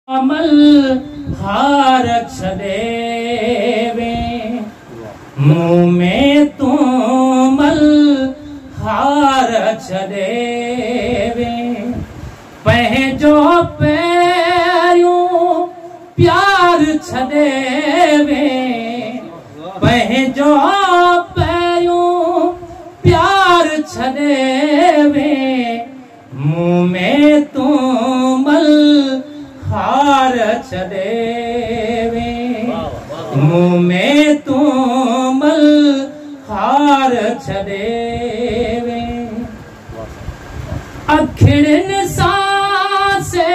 अमल हार छदेवे मुँह में तुमल हार छदेवे पहजो पैरूं प्यार छदेवे पहजो पैरूं प्यार छदेवे मुँह में तुमल हार छदेवे मुँह में तुमल हार छदेवे अखिड़न सांसे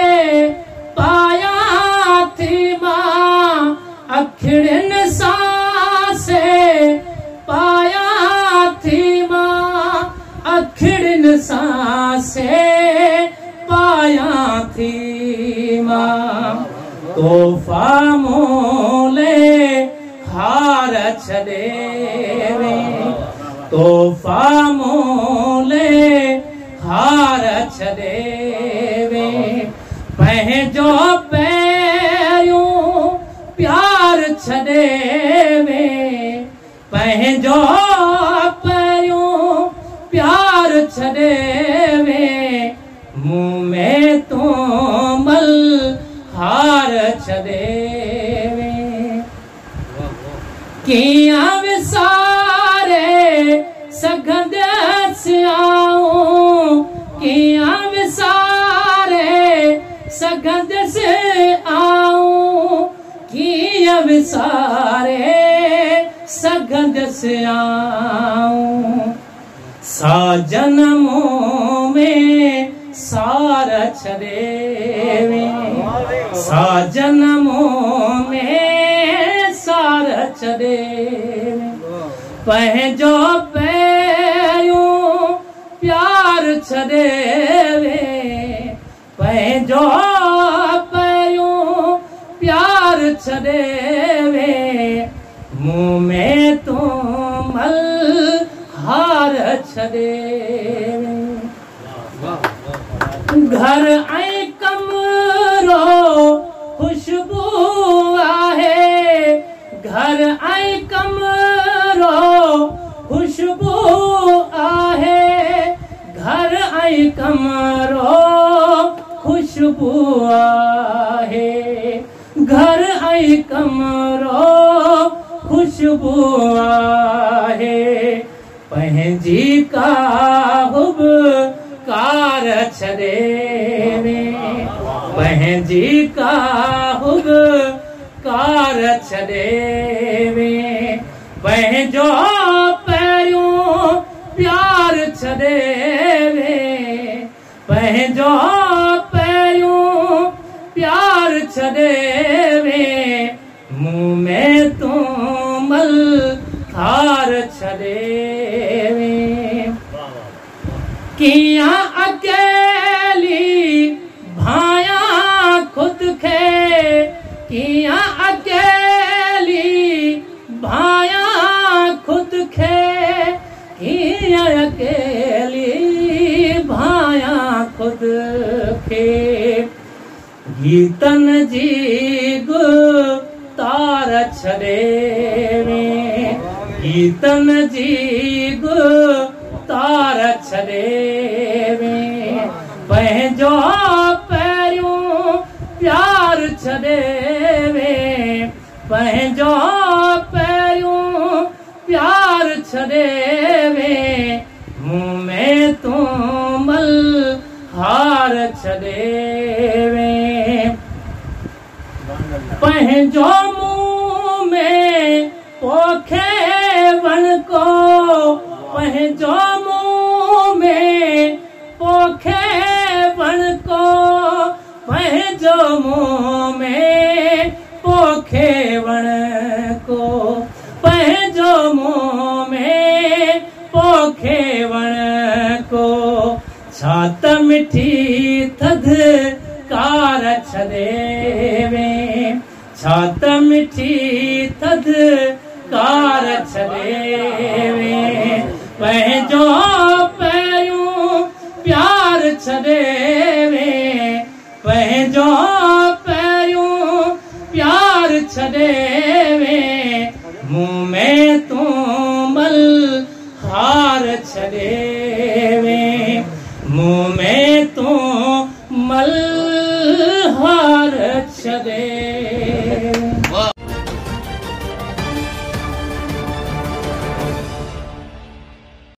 पाया थी मां अखिड़न सांसे पाया थी मां अखिड़न सांसे पाया थी मां तोहफा मोले हार छदेवे तोहफा मोले हार छदेवे पहजो पैरूं प्यार छदेवे पहजो पैरूं प्यार छदेवे मुँह में तुमल हार छदेवे किया विसारे सगंदस आऊं किया विसारे सगंदस आऊं किया विसारे सगंदस आऊं साजन मुँह में सार छदेवे साजन मुँह में सार छदेवे पहजो पैरूं प्यार छदेवे पहजो पैरूं प्यार छदेवे मुँह में तुमल हार छदेवे घर आई कमरो खुशबू आहे घर आई कमरो खुशबू आहे घर आई कमरो खुशबू आहे घर आई कमरो खुशबू आहे पंहिंजी काहुब कार छदेवे पंहिंजी काहुब कार छदेवे पंहिंजो पैरूं प्यार छदेवे पंहिंजो पैरूं प्यार छदेवे मुँह में तुमल हार छदेवे किया अकेली भाया खुद खे किया अकेली भाया खुद खे किया अकेली भाया खुद खे गीतन जी तार छदेवे गीतन जी तार छदेवे पंहिंजो पैरूं प्यार छदेवे पंहिंजो पैरूं प्यार छदेवे मुँह में तुमल हार छदेवे पंहिंजो मुँह में पोखे वण को पंहिंजो मुँह में पोखे वण को पंहिंजो मुँह में पोखे वण को पंहिंजो मुँह में पोखे वण को छात मिठी थध कार छदेवे छात मिठी थध कार छदेवे पंहिंजो पैरूं प्यार छदेवे पंहिंजो पैर वे मुंह में तू मल हार छड़े वे मुंह में तू मल हार छड़े